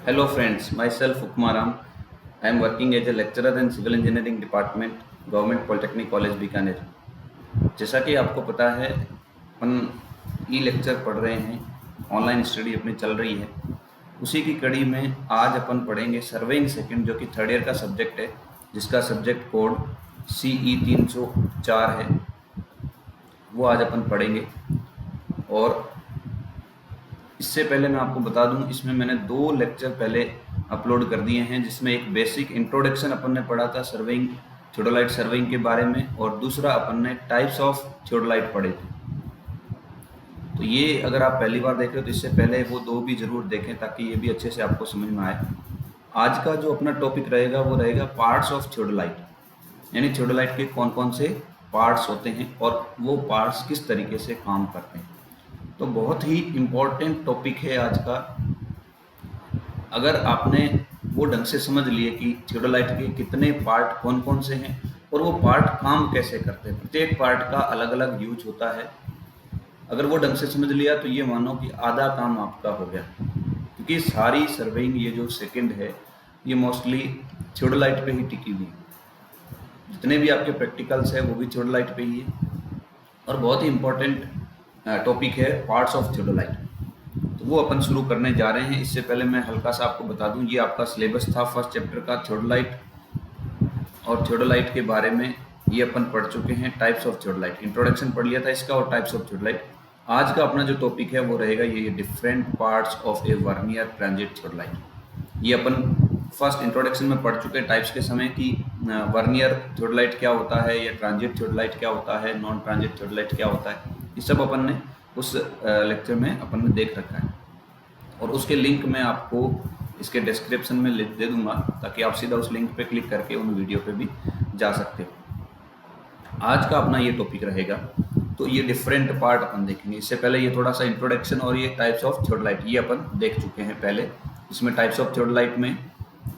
Hello friends, myself Ukmaram. I am working as a lecturer in Civil Engineering Department, Government Polytechnic College Bikaner. जैसा कि आपको पता है, अपन ई lecture पढ़ रहे हैं, ऑनलाइन स्टडी अपनी चल रही है। उसी की कड़ी में आज अपन पढ़ेंगे सर्वेइंग सेकंड, जो कि थर्ड ईयर का सब्जेक्ट है, जिसका सब्जेक्ट कोड CE 304 है। वो आज अपन पढ़ेंगे। और इससे पहले मैं आपको बता दूं, इसमें मैंने 2 लेक्चर पहले अपलोड कर दिए हैं, जिसमें एक बेसिक इंट्रोडक्शन अपन ने पढ़ा था सर्वेइंग, थियोडोलाइट सर्वेइंग के बारे में, और दूसरा अपन ने टाइप्स ऑफ थियोडोलाइट पढ़े थे। तो ये अगर आप पहली बार देख रहे हो तो इससे पहले वो 2 भी जरूर देखें, ताकि ये भी अच्छे से आपको समझ में आए। आज का जो अपना टॉपिक रहेगा वो रहेगा पार्ट्स ऑफ थियोडोलाइट, यानी थियोडोलाइट के कौन कौन से पार्ट्स होते हैं और वो पार्ट्स किस तरीके से काम करते हैं। तो बहुत ही इम्पोर्टेंट टॉपिक है आज का। अगर आपने वो ढंग से समझ लिए कि थियोडोलाइट के कितने पार्ट कौन कौन से हैं और वो पार्ट काम कैसे करते हैं, प्रत्येक पार्ट का अलग अलग यूज होता है, अगर वो ढंग से समझ लिया तो ये मानो कि आधा काम आपका हो गया। क्योंकि सारी सर्वेइंग ये जो सेकंड है, ये मोस्टली थियोडोलाइट पे ही टिकी हुई है। जितने भी आपके प्रैक्टिकल्स है वो भी थियोडोलाइट पे ही है। और बहुत ही इम्पोर्टेंट टॉपिक है पार्ट्स ऑफ थियोडोलाइट। तो वो अपन शुरू करने जा रहे हैं। इससे पहले मैं हल्का सा आपको बता दूं, ये आपका सिलेबस था फर्स्ट चैप्टर का थियोडोलाइट, और थियोडोलाइट के बारे में ये अपन पढ़ चुके हैं। टाइप्स ऑफ थियोडोलाइट इंट्रोडक्शन पढ़ लिया था इसका, और टाइप्स ऑफ थियोडोलाइट। आज का अपना जो टॉपिक है वो रहेगा ये different parts of A vernier transit theodolite. ये अपन फर्स्ट इंट्रोडक्शन में पढ़ चुके हैं टाइप्स के समय कि वर्नियर थियोडोलाइट क्या होता है, या ट्रांजिट थियोडोलाइट क्या होता है, नॉन ट्रांजिट थियोडोलाइट क्या होता है। ये सब अपन ने उस लेक्चर में अपन ने देख रखा है, और उसके लिंक मैं आपको इसके डिस्क्रिप्शन में दे दूंगा, ताकि आप सीधा उस लिंक पे क्लिक करके उन वीडियो पे भी जा सकते हो। आज का अपना ये टॉपिक रहेगा, तो ये डिफरेंट पार्ट अपन देखेंगे। इससे पहले ये थोड़ा सा इंट्रोडक्शन और ये टाइप्स ऑफ थियोडोलाइट ये अपन देख चुके हैं पहले। इसमें टाइप्स ऑफ थियोडोलाइट में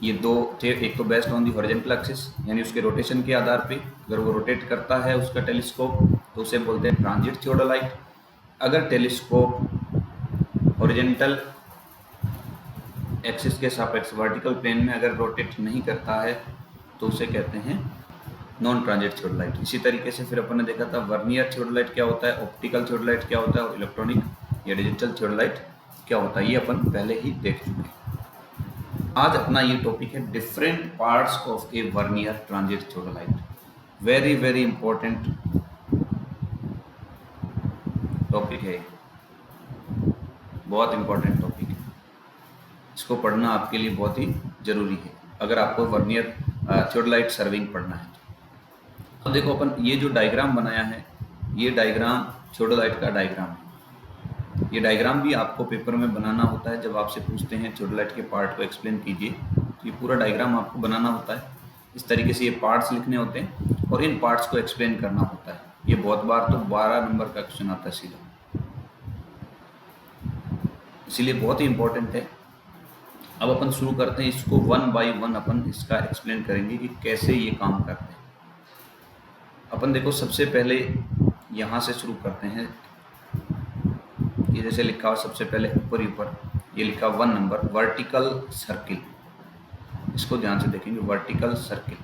ये 2 थे। एक तो based on the horizontal axis, यानी उसके रोटेशन के आधार पे, अगर वो रोटेट करता है उसका टेलीस्कोप तो उसे बोलते हैं ट्रांजिट थियोडोलाइट। अगर टेलीस्कोप हॉरिजॉन्टल एक्सिस के सापेक्ष वर्टिकल प्लेन में अगर रोटेट नहीं करता है तो उसे कहते हैं नॉन ट्रांजिट थियोडोलाइट। इसी तरीके से फिर अपन ने देखा था वर्नियर थियोडोलाइट क्या होता है, ऑप्टिकल थियोडोलाइट क्या होता है, और इलेक्ट्रॉनिक या डिजिटल थियोडोलाइट क्या होता है, ये अपन पहले ही देख चुके हैं। आज अपना ये टॉपिक है different parts of A vernier transit theodolite. Very very important topic है, बहुत इंपॉर्टेंट टॉपिक है। इसको पढ़ना आपके लिए बहुत ही जरूरी है अगर आपको वर्नियर थियोडोलाइट सर्विंग पढ़ना है। तो देखो अपन ये जो डायग्राम बनाया है, ये डायग्राम थियोडोलाइट का डायग्राम है। ये डायग्राम भी आपको पेपर में बनाना होता है। जब आपसे पूछते हैं थियोडोलाइट के पार्ट को एक्सप्लेन कीजिए, तो ये पूरा डायग्राम आपको बनाना होता है। इस तरीके से ये पार्ट्स लिखने होते हैं और इन पार्ट्स को एक्सप्लेन करना होता है। ये बहुत बार तो 12 नंबर का क्वेश्चन आता है सीधा, इसीलिए बहुत ही इंपॉर्टेंट है। अब अपन शुरू करते हैं इसको 1 बाय 1 अपन इसका एक्सप्लेन करेंगे कि कैसे ये काम करते हैं। अपन देखो सबसे पहले यहाँ से शुरू करते हैं। ये जैसे लिखा हो सबसे पहले ऊपर ये लिखा 1 नंबर वर्टिकल सर्किल। इसको ध्यान से देखेंगे, वर्टिकल सर्किल।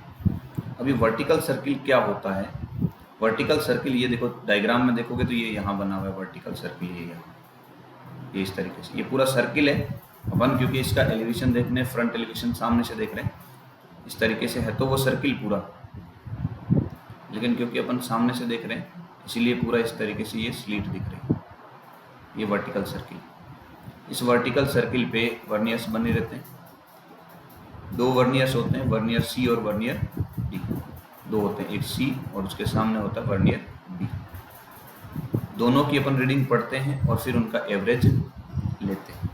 अभी वर्टिकल सर्किल क्या होता है? वर्टिकल सर्किल ये देखो डायग्राम में देखोगे तो ये यहाँ बना हुआ है वर्टिकल सर्किल, ये यहाँ, ये इस तरीके से ये पूरा सर्किल है। अपन क्योंकि इसका एलिवेशन देखने, फ्रंट एलिवेशन सामने से देख रहे हैं, इस तरीके से है तो वो सर्किल पूरा, लेकिन क्योंकि अपन सामने से देख रहे हैं इसीलिए पूरा इस तरीके से ये स्लीट दिख रही है, ये वर्टिकल सर्किल। इस वर्टिकल सर्किल पे वर्नियर्स बने रहते हैं। 2 वर्नियर्स होते हैं, वर्नियर सी और वर्नियर डी। 2 होते हैं, एक सी और उसके सामने होता है वर्नियर डी। दोनों की अपन रीडिंग पढ़ते हैं और फिर उनका एवरेज लेते हैं।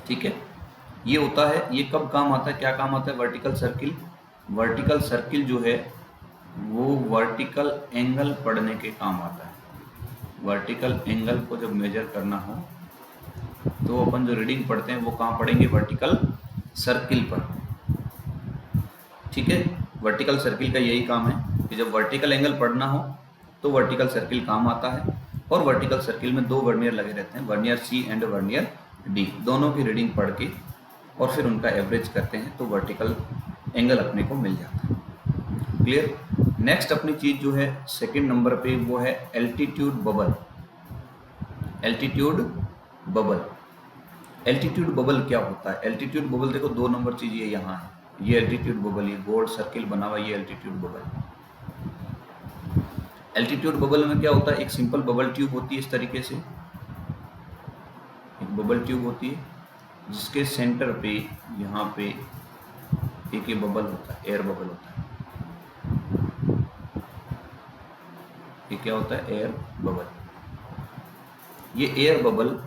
ठीक है, ये होता है। ये कब काम आता है, क्या काम आता है वर्टिकल सर्किल? वर्टिकल सर्किल जो है वो वर्टिकल एंगल पढ़ने के काम आता है। वर्टिकल एंगल को जब मेजर करना हो तो अपन जो रीडिंग पढ़ते हैं वो कहाँ पढ़ेंगे? वर्टिकल सर्किल पर। ठीक है, वर्टिकल सर्किल का यही काम है कि जब वर्टिकल एंगल पढ़ना हो तो वर्टिकल सर्किल काम आता है। और वर्टिकल सर्किल में 2 वर्नियर लगे रहते हैं, vernier C and vernier D. दोनों की रीडिंग पढ़ के और फिर उनका एवरेज करते हैं तो वर्टिकल एंगल अपने को मिल जाता है। क्लियर। नेक्स्ट अपनी चीज जो है सेकंड नंबर पे वो है altitude bubble. Altitude bubble, altitude bubble क्या होता है? एल्टीट्यूड बबल देखो 2 नंबर चीज ये यहाँ है, ये एल्टीट्यूड बबल, ये गोल सर्किल बना हुआ, ये एल्टीट्यूड बबल। एल्टीट्यूड बबल में क्या होता है, एक सिंपल बबल ट्यूब होती है इस तरीके से, एक बबल ट्यूब होती है जिसके सेंटर पे यहाँ पे एक ये बबल होता है, एयर बबल होता है। ये क्या होता है? Air bubble. ये एयर बबल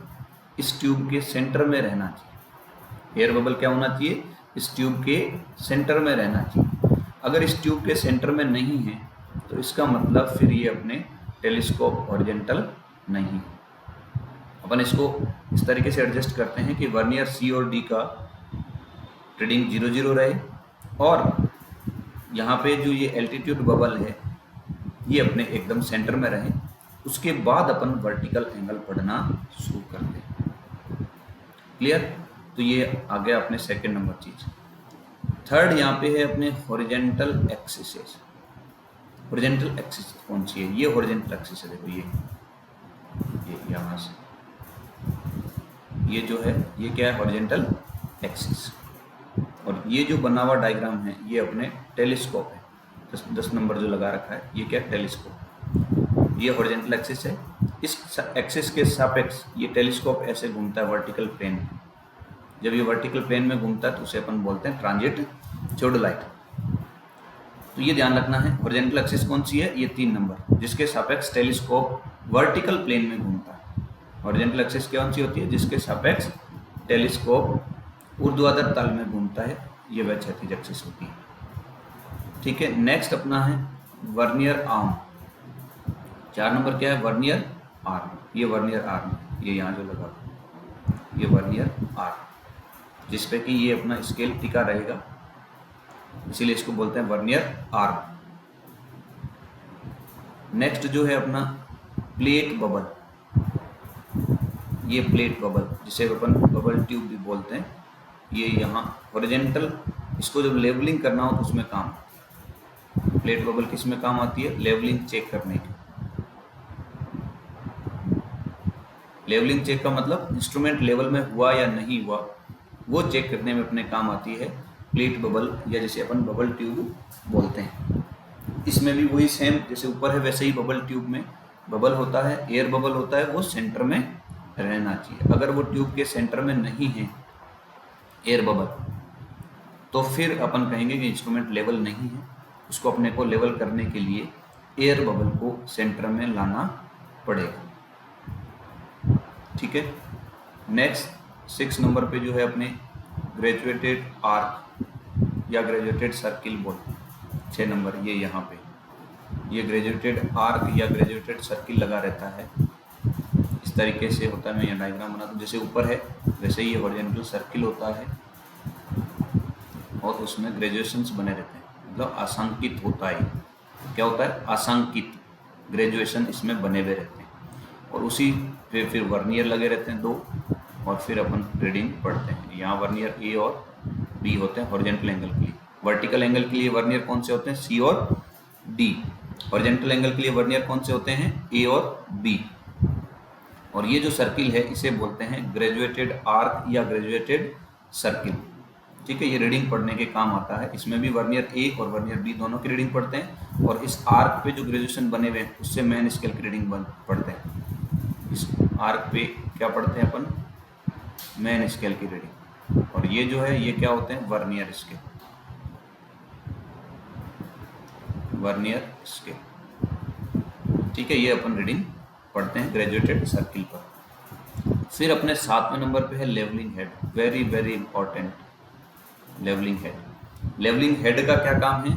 इस ट्यूब के सेंटर में रहना चाहिए। एयर बबल क्या होना चाहिए? इस ट्यूब के सेंटर में रहना चाहिए। अगर इस ट्यूब के सेंटर में नहीं है तो इसका मतलब फिर ये अपने टेलीस्कोप हॉरिजॉन्टल नहीं है। अपन इसको इस तरीके से एडजस्ट करते हैं कि वर्नियर सी और डी का रीडिंग 0 0 रहे और यहाँ पे जो ये एल्टीट्यूड बबल है ये अपने एकदम सेंटर में रहे। उसके बाद अपन वर्टिकल एंगल पढ़ना शुरू करते हैं। क्लियर। तो ये आ गया अपने सेकंड नंबर चीज। थर्ड यहाँ पे है अपने हॉरिजॉन्टल एक्सिस। हॉरिजॉन्टल एक्सिस कौन सी है? ये हॉरिजॉन्टल एक्सिस है, देखो ये यहाँ से ये जो है ये क्या है? Horizontal axis. और ये जो बना हुआ डायग्राम है ये अपने टेलीस्कोप है, 10 नंबर जो लगा रखा है ये क्या? टेलीस्कोप। ये हॉरिजॉन्टल एक्सिस है। इस एक्सिस के सापेक्ष ये टेलीस्कोप ऐसे घूमता है वर्टिकल प्लेन में। जब ये वर्टिकल प्लेन में घूमता है तो उसे अपन बोलते हैं ट्रांजिट थियोडोलाइट। तो ये ध्यान रखना है। हॉरिजॉन्टल एक्सिस कौन सी है? ये 3 नंबर, जिसके सापेक्ष टेलीस्कोप वर्टिकल प्लेन में घूमता है। हॉरिजॉन्टल एक्सिस कौन सी होती है? जिसके सापेक्ष टेलीस्कोप ऊर्ध्वाधर तल में घूमता है, ये वह क्षैतिज एक्सिस होती है। ठीक है। नेक्स्ट अपना है वर्नियर आर्म। 4 नंबर क्या है? Vernier arm. ये वर्नियर आर्म, ये यहाँ जो लगा ये वर्नियर आर्म, जिसपे कि ये अपना स्केल टिका रहेगा, इसीलिए इसको बोलते हैं वर्नियर आर्म। नेक्स्ट जो है अपना प्लेट बबल। ये प्लेट बबल जिसे अपन बबल ट्यूब भी बोलते हैं, ये यहाँ हॉरिजॉन्टल, इसको जब लेवलिंग करना हो तो उसमें काम, प्लेट बबल किस में काम आती है? लेवलिंग चेक करने की। लेवलिंग चेक का मतलब इंस्ट्रूमेंट लेवल में हुआ या नहीं हुआ वो चेक करने में अपने काम आती है प्लेट बबल, या जैसे अपन बबल ट्यूब बोलते हैं। इसमें भी वही सेम जैसे ऊपर है वैसे ही बबल ट्यूब में बबल होता है, एयर बबल होता है, वो सेंटर में रहना चाहिए। अगर वो ट्यूब के सेंटर में नहीं है एयर बबल तो फिर अपन कहेंगे कि इंस्ट्रूमेंट लेवल नहीं है। उसको अपने को लेवल करने के लिए एयर बबल को सेंटर में लाना पड़ेगा। ठीक है। नेक्स्ट 6 नंबर पे जो है अपने ग्रेजुएटेड आर्क या ग्रेजुएटेड सर्किल बोलते हैं। 6 नंबर ये यहाँ पे ये ग्रेजुएटेड आर्क या ग्रेजुएटेड सर्किल लगा रहता है। इस तरीके से होता है। मैं यहाँ डायग्राम बना दूँ, जैसे ऊपर है वैसे ही ये हॉरिजॉन्टल सर्किल होता है और उसमें ग्रेजुएशंस बने रहते हैं, मतलब आसांकित होता है। क्या होता है? आसांकित ग्रेजुएशन इसमें बने हुए रहते हैं और उसी पे फिर वर्नियर लगे रहते हैं 2 और फिर अपन रीडिंग पढ़ते हैं। यहाँ वर्नियर ए और बी होते हैं हॉरिजॉन्टल एंगल के लिए। वर्टिकल एंगल के लिए वर्नियर कौन से होते हैं? सी और डी। हॉरिजॉन्टल एंगल के लिए वर्नियर कौन से होते हैं? ए और बी। और ये जो सर्किल है इसे बोलते हैं ग्रेजुएटेड आर्क या ग्रेजुएटेड सर्किल। ठीक है। ये रीडिंग पढ़ने के काम आता है। इसमें भी वर्नियर ए और वर्नियर बी दोनों की रीडिंग पढ़ते हैं और इस आर्क पे जो ग्रेजुएशन बने हुए हैं उससे मेन स्केल की रीडिंग पढ़ते हैं। इस आर्क पे क्या पढ़ते हैं अपन? मेन स्केल की रीडिंग। और ये जो है ये क्या होते हैं? Vernier scale. Vernier scale. ठीक है। ये अपन रीडिंग पढ़ते हैं ग्रेजुएटेड सर्किल पर। फिर अपने 7वें नंबर पे है levelling head. Very very important levelling head. Levelling head का क्या काम है?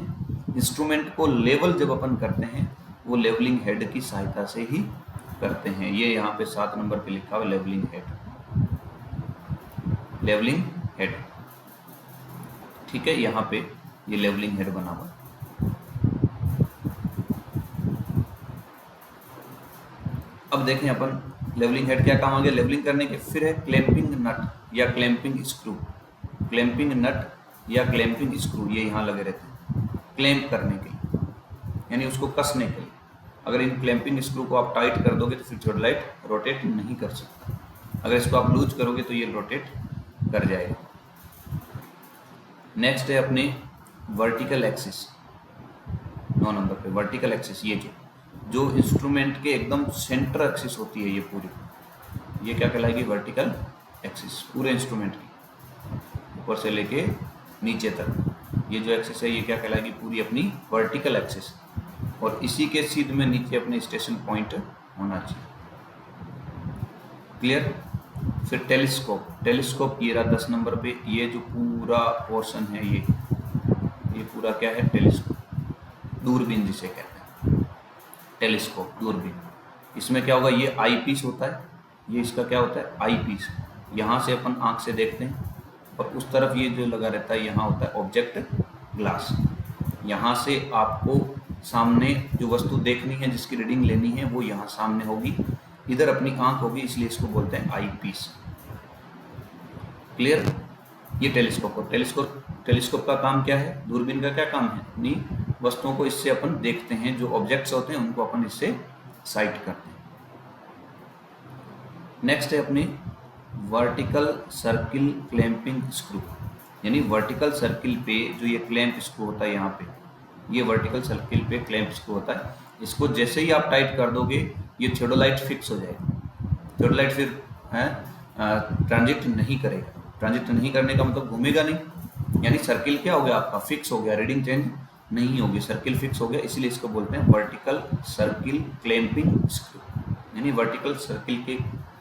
इंस्ट्रूमेंट को लेवल जब अपन करते हैं वो लेवलिंग हेड की सहायता से ही करते हैं। ये यहाँ पे 7 नंबर पे लिखा हुआ लेवलिंग हेड। Levelling head. ठीक है। यहाँ पे ये लेवलिंग हेड बना हुआ। अब देखें अपन लेवलिंग हेड क्या काम आ गया लेवलिंग करने के। फिर है क्लैंपिंग नट या क्लैंपिंग स्क्रू। क्लैंपिंग नट या क्लैंपिंग स्क्रू ये यहाँ लगे रहते हैं क्लैंप करने के लिए, यानी उसको कसने के लिए। अगर इन क्लैंपिंग स्क्रू को आप टाइट कर दोगे तो फिर थियोडोलाइट रोटेट नहीं कर सकता। अगर इसको आप लूज करोगे तो ये रोटेट कर जाएगा। नेक्स्ट है अपने वर्टिकल एक्सिस, 9 नंबर पे वर्टिकल एक्सिस। ये जो इंस्ट्रूमेंट के एकदम सेंटर एक्सिस होती है ये पूरी, ये क्या कहलाएगी? Vertical axis. पूरे इंस्ट्रूमेंट की ऊपर से लेके नीचे तक ये जो एक्सिस है ये क्या कहलाएगी? पूरी अपनी वर्टिकल एक्सिस। और इसी के सीध में नीचे अपने स्टेशन पॉइंट होना चाहिए। क्लियर? फिर टेलीस्कोप। टेलीस्कोप ये रहा 10 नंबर पे। ये जो पूरा पोर्शन है ये पूरा क्या है? टेलीस्कोप, दूरबीन जिसे कहते हैं। टेलीस्कोप, दूरबीन। इसमें क्या होगा? ये आई पीस होता है, ये इसका क्या होता है? आई पीस। यहाँ से अपन आँख से देखते हैं और उस तरफ ये जो लगा रहता है यहाँ होता है ऑब्जेक्ट ग्लास। यहाँ से आपको सामने जो वस्तु देखनी है, जिसकी रीडिंग लेनी है, वो यहाँ सामने होगी, इधर अपनी आँख होगी, इसलिए इसको बोलते हैं आई पीस। क्लियर? ये टेलीस्कोप हो। टेलीस्कोप का काम क्या है? दूरबीन का क्या काम है? अपनी वस्तुओं को इससे अपन देखते हैं, जो ऑब्जेक्ट्स होते हैं उनको अपन इससे साइट करते हैं। नेक्स्ट है अपने वर्टिकल सर्किल क्लैंपिंग स्क्रू, यानी वर्टिकल सर्किल पे जो ये क्लैंप स्क्रू होता है, यहाँ पे ये वर्टिकल सर्किल पे क्लैंप स्क्रू होता है। इसको जैसे ही आप टाइट कर दोगे ये थियोडोलाइट फिक्स हो जाएगा। थियोडोलाइट फिर ट्रांजिट नहीं करेगा। ट्रांजिट नहीं करने का मतलब घूमेगा नहीं, यानी सर्किल क्या हो गया? आपका फिक्स हो गया, रीडिंग चेंज नहीं होगी, सर्किल फिक्स हो गया, इसलिए इसको बोलते हैं वर्टिकल सर्किल क्लैंपिंग स्क्रू। यानी वर्टिकल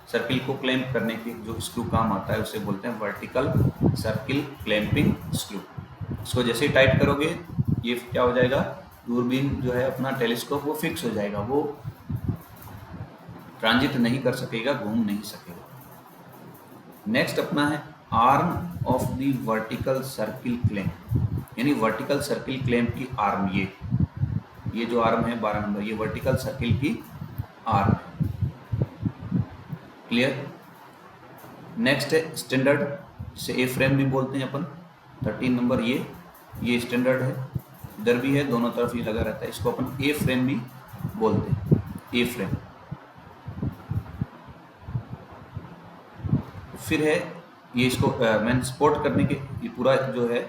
सर्किल को क्लैंप करने के जो स्क्रू काम आता है उसे बोलते हैं वर्टिकल सर्किल क्लैंपिंग स्क्रू। इसको जैसे ही टाइट करोगे ये क्या हो जाएगा? दूरबीन जो है अपना टेलीस्कोप वो फिक्स हो जाएगा, वो ट्रांजिट नहीं कर सकेगा, घूम नहीं सकेगा। नेक्स्ट अपना है arm of the vertical circle clamp, यानी वर्टिकल सर्किल क्लैंप की आर्म। ये जो आर्म है 12 नंबर, ये वर्टिकल सर्किल की आर्म। क्लियर? नेक्स्ट है स्टैंडर्ड, जिसे ए फ्रेम भी बोलते हैं अपन, 13 नंबर। ये स्टैंडर्ड है, इधर भी है, दोनों तरफ ये लगा रहता है, इसको अपन ए फ्रेम भी बोलते हैं। A frame. फिर है ये, इसको मैंने सपोर्ट करने के ये पूरा जो है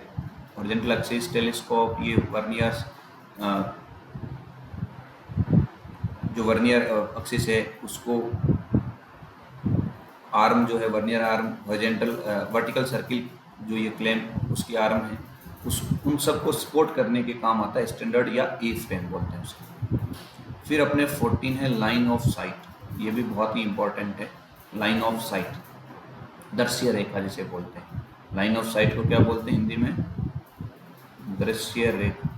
हॉरिजॉन्टल एक्सिस, टेलीस्कोप, ये वर्नियर जो वर्नियर एक्सिस है उसको आर्म जो है vernier arm, horizontal vertical circle जो ये क्लैंप उसकी आर्म है, उन सबको सपोर्ट करने के काम आता है स्टैंडर्ड या ए फ्रेम बोलते हैं उसको। फिर अपने 14 है लाइन ऑफ साइट। ये भी बहुत ही इंपॉर्टेंट है। लाइन ऑफ साइट, दृश्य रेखा जिसे बोलते हैं। लाइन ऑफ साइट को क्या बोलते हैं हिंदी में? दृश्य रेखा।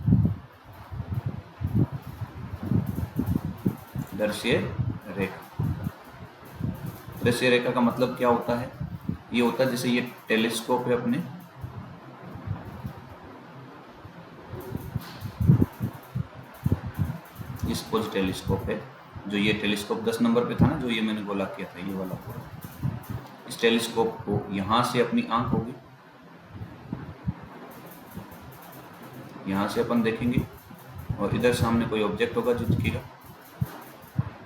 दृश्य रेखा। दृश्य रेखा का मतलब क्या होता है? ये होता है जैसे ये टेलीस्कोप है अपने, स्पोज टेलीस्कोप है, जो ये टेलीस्कोप 10 नंबर पे था ना, जो ये मैंने गोला किया था, ये वाला पूरा। इस टेलीस्कोप को यहाँ से अपनी आंख होगी, यहाँ से अपन देखेंगे और इधर सामने कोई ऑब्जेक्ट होगा जो दिखेगा।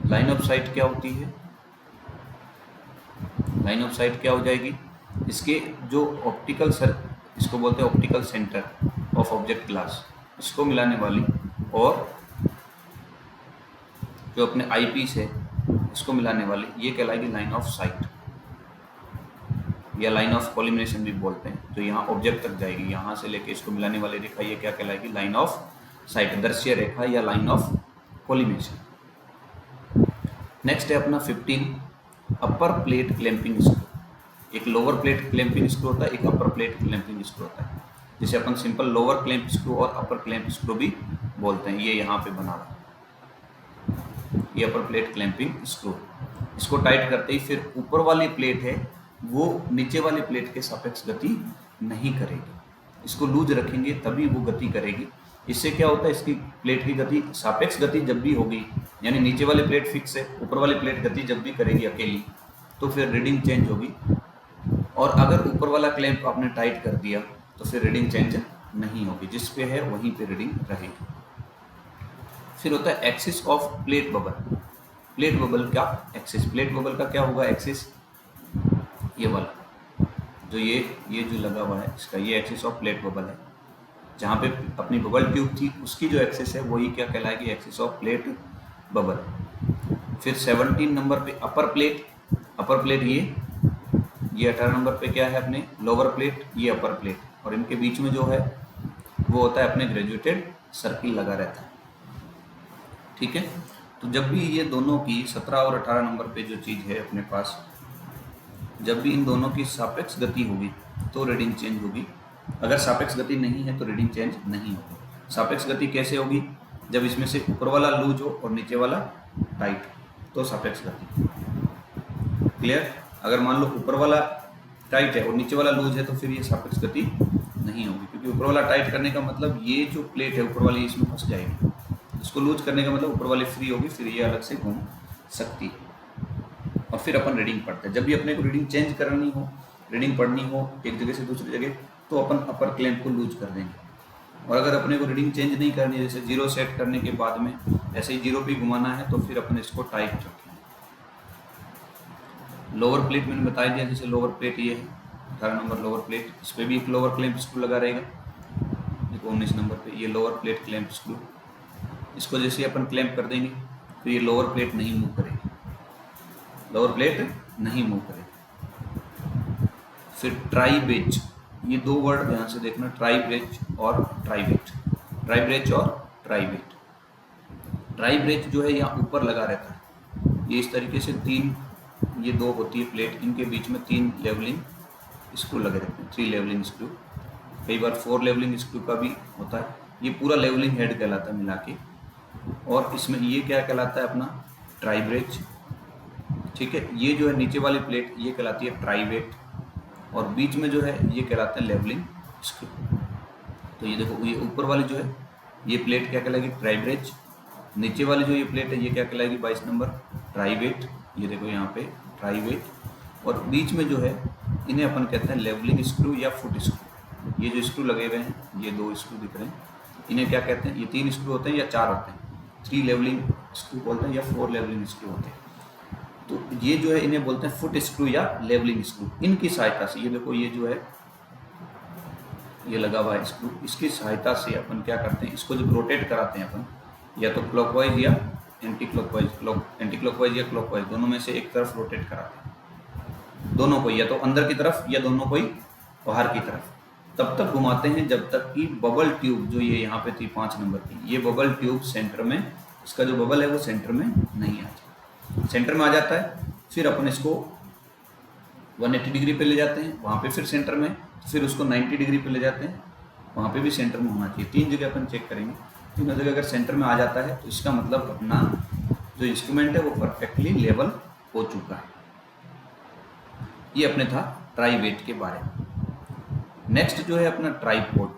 लाइन ऑफ साइट क्या होती है? लाइन ऑफ साइट क्या हो जाएगी? इसके जो ऑप्टिकल इसको बोलते हैं optical centre of object glass, इसको मिलाने वाली, और जो अपने आई पीस है इसको मिलाने वाली, ये कहलाएगी लाइन ऑफ साइट, या लाइन ऑफ कॉलिमिनेशन भी बोलते हैं। तो यहाँ ऑब्जेक्ट तक जाएगी, यहाँ से लेके इसको मिलाने वाली रेखा, ये क्या कहलाएगी? लाइन ऑफ साइट, दृश्य रेखा या लाइन ऑफ कॉलिमिनेशन। नेक्स्ट है अपना 15 अपर प्लेट क्लैंपिंग स्क्रू। एक लोअर प्लेट क्लैंपिंग स्क्रू होता है, एक अपर प्लेट क्लैंपिंग स्क्रू होता है, जिसे अपन सिंपल लोअर क्लैंप स्क्रू और अपर क्लैंप स्क्रू भी बोलते हैं। ये यहाँ पे बना हुआ है, ये अपर प्लेट क्लैंपिंग स्क्रू। इसको टाइट करते ही फिर ऊपर वाली प्लेट है वो नीचे वाली प्लेट के सापेक्ष गति नहीं करेगी, इसको लूज रखेंगे तभी वो गति करेगी। इससे क्या होता है? इसकी प्लेट की गति, सापेक्ष गति जब भी होगी, यानी नीचे वाली प्लेट फिक्स है, ऊपर वाली प्लेट गति जब भी करेगी अकेली, तो फिर रीडिंग चेंज होगी और अगर ऊपर वाला क्लैंप आपने टाइट कर दिया तो फिर रीडिंग चेंज नहीं होगी, जिस पे है वहीं पे रीडिंग रहेगी। फिर होता है axis of plate bubble. Plate bubble का एक्सिस, प्लेट बबल का क्या होगा एक्सिस, ये वाला जो ये जो लगा हुआ है इसका, ये एक्सिस ऑफ प्लेट बबल है। जहाँ पे अपनी बबल ट्यूब थी उसकी जो एक्सिस है वही क्या कहलाएगी, एक्सिस ऑफ प्लेट बबल। फिर 17 नंबर पे अपर प्लेट, अपर प्लेट ये 18 नंबर पे क्या है अपने लोअर प्लेट, ये अपर प्लेट, और इनके बीच में जो है वो होता है अपने ग्रेजुएटेड सर्किल लगा रहता है। ठीक है, तो जब भी ये दोनों की 17 और 18 नंबर पे जो चीज़ है अपने पास, जब भी इन दोनों की सापेक्ष गति होगी तो रीडिंग चेंज होगी। अगर सापेक्ष गति नहीं है तो रीडिंग चेंज नहीं होगी। सापेक्ष गति कैसे होगी, जब इसमें से ऊपर वाला लूज हो और नीचे वाला टाइट, तो सापेक्ष गति। क्लियर, अगर मान लो ऊपर वाला टाइट है और नीचे वाला लूज है तो फिर ये सापेक्ष गति नहीं होगी, क्योंकि ऊपर वाला टाइट करने का मतलब ये जो प्लेट है ऊपर वाली इसमें फंस जाएगी, इसको लूज करने का मतलब ऊपर वाली फ्री होगी, फिर ये अलग से घूम सकती है। और फिर अपन रीडिंग पढ़ते हैं। जब भी अपने को रीडिंग चेंज करनी हो, रीडिंग पढ़नी हो एक जगह से दूसरी जगह, तो अपन अपर क्लैंप को लूज कर देंगे। और अगर अपने को रीडिंग चेंज नहीं करनी है, जैसे जीरो सेट करने के बाद में ऐसे ही जीरो भी घुमाना है, तो फिर अपन इसको टाइट रखें। लोअर प्लेट मैंने बता दिया, जैसे लोअर प्लेट ये है 18 नंबर लोअर प्लेट, इस पर भी एक लोअर क्लैंप स्क्रू लगा रहेगा। देखो 19 नंबर पे ये लोअर प्लेट क्लैंप स्क्रू, इसको जैसे अपन क्लैंप कर देंगे तो ये लोअर प्लेट नहीं मूव करेगी, लोअर प्लेट नहीं मूव करेगी। फिर ट्राई ब्रेच, ये दो वर्ड ध्यान से देखना, ट्राई ब्रेच और ट्राई वेट, ट्राई ब्रेच और ट्राई वेट। ट्राई ब्रेच जो है यहाँ ऊपर लगा रहता है, ये इस तरीके से तीन, ये दो होती है प्लेट, इनके बीच में 3 लेवलिंग स्क्रू लगे रहते हैं, 3 लेवलिंग स्क्रू, कई बार 4 लेवलिंग स्क्रू का भी होता है। ये पूरा लेवलिंग हेड कहलाता है मिला के, और इसमें ये क्या कहलाता है अपना ट्राई ब्रेच। ठीक है, ये जो है नीचे वाली प्लेट ये कहलाती है ट्राई वेट, और बीच में जो है ये कहलाता है लेवलिंग स्क्रू। तो ये देखो, ये ऊपर वाली जो है ये प्लेट क्या कहलाएगी, ट्राई ब्रेच, नीचे वाली जो ये प्लेट है ये क्या कहलाएगी 22 नंबर ट्राई वेट, ये देखो यहाँ पे ट्राई वेट, और बीच में जो है इन्हें अपन कहते हैं लेवलिंग स्क्रू या फुट स्क्रू। ये जो स्क्रू लगे हुए हैं, ये 2 स्क्रू दिख रहे हैं, इन्हें क्या कहते हैं, ये 3 स्क्रू होते हैं या 4 होते हैं, 3 लेवलिंग स्क्रू बोलते हैं या 4 लेवलिंग स्क्रू होते हैं। तो ये जो है इन्हें बोलते हैं फुट स्क्रू या लेवलिंग स्क्रू। इनकी सहायता से ये देखो, ये जो है ये लगा हुआ है स्क्रू, इसकी सहायता से अपन क्या करते हैं, इसको जब रोटेट कराते हैं अपन, या तो क्लॉकवाइज या एंटी क्लॉकवाइज या क्लॉकवाइज, दोनों में से एक तरफ रोटेट कराते हैं, दोनों को या तो अंदर की तरफ या दोनों को ही बाहर की तरफ, तब तक घुमाते हैं जब तक कि बबल ट्यूब जो ये यहाँ पे थी 5 नंबर की, ये बबल ट्यूब सेंटर में, इसका जो बबल है वो सेंटर में नहीं आता। सेंटर में आ जाता है फिर अपन इसको 180 डिग्री पे ले जाते हैं, वहाँ पे फिर सेंटर में, फिर उसको 90 डिग्री पे ले जाते हैं, वहाँ पे भी सेंटर में होना चाहिए। 3 जगह अपन चेक करेंगे, 3 जगह अगर सेंटर में आ जाता है तो इसका मतलब अपना जो इंस्ट्रूमेंट है वो परफेक्टली लेवल हो चुका है। ये अपने था ट्राई वेट के बारे में। नेक्स्ट जो है अपना ट्राईपोड,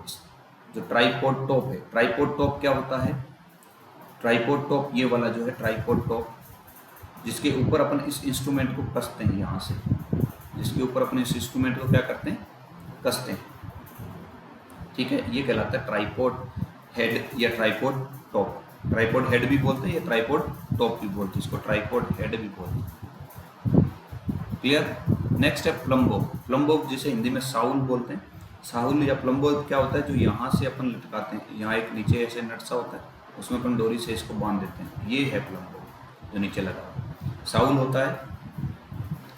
जो ट्राईपोड टॉप है। ट्राईपोड टॉप क्या होता है, ट्राईपोड टॉप ये वाला जो है ट्राईपोड टॉप, जिसके ऊपर अपन इस इंस्ट्रूमेंट को कसते हैं, यहाँ से जिसके ऊपर अपन इस इंस्ट्रूमेंट को क्या करते हैं, कसते हैं। ठीक है, ये कहलाता है ट्राईपोड हेड या ट्राईपोड टॉप। ट्राईपोड हेड भी बोलते हैं या ट्राईपोड टॉप भी बोलते हैं, इसको ट्राईपोड हेड भी बोलते हैं। क्लियर। नेक्स्ट है प्लम्बो। प्लम्बो जिसे हिंदी में साउल बोलते हैं। साउल या प्लम्बो क्या होता है, जो यहाँ से अपन लटकाते हैं, यहाँ एक नीचे ऐसे नट सा होता है, उसमें अपन डोरी से इसको बांध देते हैं, ये है प्लम्बो जो नीचे लगा हुआ। साउल होता है,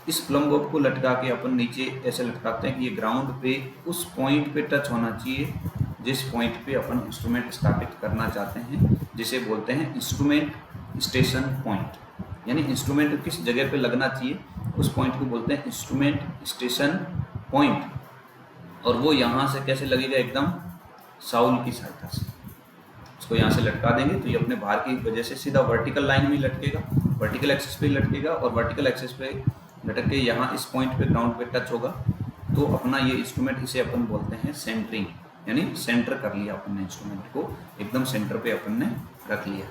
इस प्लम्बो को लटका के अपन नीचे ऐसे लटकाते हैं कि ये ग्राउंड पे उस पॉइंट पे टच होना चाहिए जिस पॉइंट पे अपन इंस्ट्रूमेंट स्थापित करना चाहते हैं, जिसे बोलते हैं इंस्ट्रूमेंट स्टेशन पॉइंट। यानी इंस्ट्रूमेंट किस जगह पे लगना चाहिए उस पॉइंट को बोलते हैं इंस्ट्रूमेंट स्टेशन पॉइंट। और वो यहाँ से कैसे लगेगा, एकदम साउल की सहायता से इसको यहाँ से लटका देंगे तो ये अपने भार की वजह से सीधा वर्टिकल लाइन में लटकेगा, वर्टिकल एक्सिस पे लटकेगा, और वर्टिकल एक्सिस पे लटक के यहाँ इस पॉइंट पे ग्राउंड पे टच होगा तो अपना ये इंस्ट्रूमेंट, इसे अपन बोलते हैं सेंटरिंग, यानी सेंटर कर लिया अपन ने इंस्ट्रूमेंट को, एकदम सेंटर पे अपन ने रख लिया।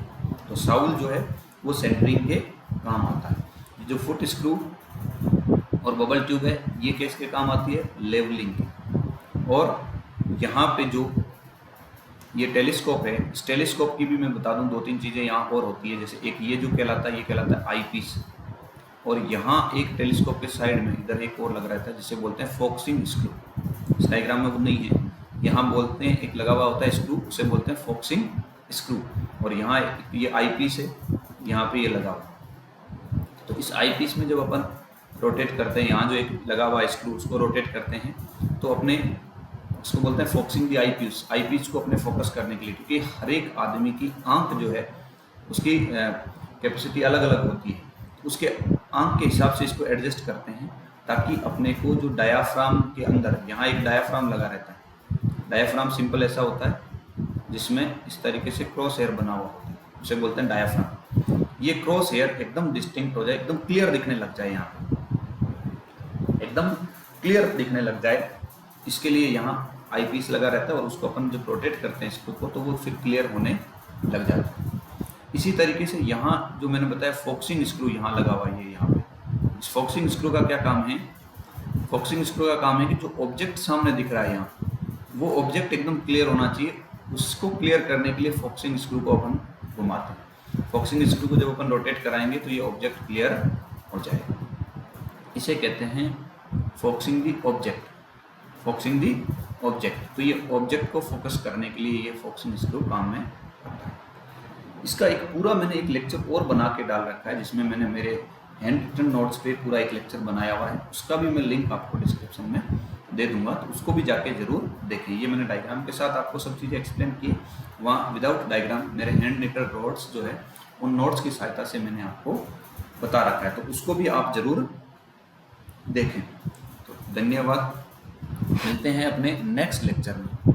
तो साउल जो है वो सेंटरिंग के काम आता है। जो फुट स्क्रू और बबल ट्यूब है, ये किसके काम आती है? लेवलिंग की। और यहाँ पे जो ये टेलीस्कोप है, इस टेलीस्कोप की भी मैं बता दूं 2-3 चीज़ें यहाँ और होती है। जैसे एक ये जो कहलाता है, ये कहलाता है आई पीस। और यहाँ एक टेलीस्कोप के साइड में इधर एक और लग रहा था जिसे बोलते हैं फोकसिंग स्क्रू। इस डायग्राम में वो नहीं है, यहाँ बोलते हैं एक लगा हुआ होता है स्क्रू, उसे बोलते हैं फोकसिंग स्क्रू। और यहाँ ये आई पीस है, यहाँ पे ये लगा हुआ। तो इस आई पीस में जब अपन रोटेट करते हैं, यहाँ जो एक लगा हुआ स्क्रू उसको रोटेट करते हैं तो अपने उसको बोलते हैं फोकसिंग दी आई पीस को अपने फोकस करने के लिए। क्योंकि हर एक आदमी की आंख जो है उसकी कैपेसिटी अलग अलग होती है, उसके आंख के हिसाब से इसको एडजस्ट करते हैं ताकि अपने को जो डायाफ्राम के अंदर, यहाँ एक डायाफ्राम लगा रहता है। डायाफ्राम सिंपल ऐसा होता है जिसमें इस तरीके से क्रॉस हेयर बना हुआ होता है, उसे बोलते हैं डायाफ्राम। ये क्रॉस हेयर एकदम डिस्टिंक्ट हो जाए, एकदम क्लियर दिखने लग जाए, यहाँ एकदम क्लियर दिखने लग जाए, इसके लिए यहाँ आई पीस लगा रहता है। और उसको अपन जब रोटेट करते हैं स्क्रू को तो वो फिर क्लियर होने लग जाता है। इसी तरीके से यहाँ जो मैंने बताया फोकसिंग स्क्रू यहाँ लगा हुआ है, यहाँ पे इस फोकसिंग स्क्रू का क्या काम है? फोकसिंग स्क्रू का काम है कि जो ऑब्जेक्ट सामने दिख रहा है यहाँ, वो ऑब्जेक्ट एकदम क्लियर होना चाहिए। उसको क्लियर करने के लिए फोकसिंग स्क्रू को अपन घुमाते हैं। फोकसिंग स्क्रू को जब अपन रोटेट कराएंगे तो ये ऑब्जेक्ट क्लियर हो जाएगा। इसे कहते हैं focusing the object, focusing the object. तो ये ऑब्जेक्ट को फोकस करने के लिए ये फोकसिंग स्क्रू काम में आता है। इसका एक पूरा मैंने एक लेक्चर और बना के डाल रखा है जिसमें मैंने मेरे हैंड रिटन नोट्स पे पूरा एक लेक्चर बनाया हुआ है, उसका भी मैं लिंक आपको डिस्क्रिप्शन में दे दूंगा, तो उसको भी जाके जरूर देखें। ये मैंने डायग्राम के साथ आपको सब चीज़ें एक्सप्लेन की, वहाँ विदाउट डायग्राम मेरे हैंड रिटन नोट्स जो है उन नोट्स की सहायता से मैंने आपको बता रखा है, तो उसको भी आप जरूर देखें। तो धन्यवाद, मिलते हैं अपने नेक्स्ट लेक्चर में।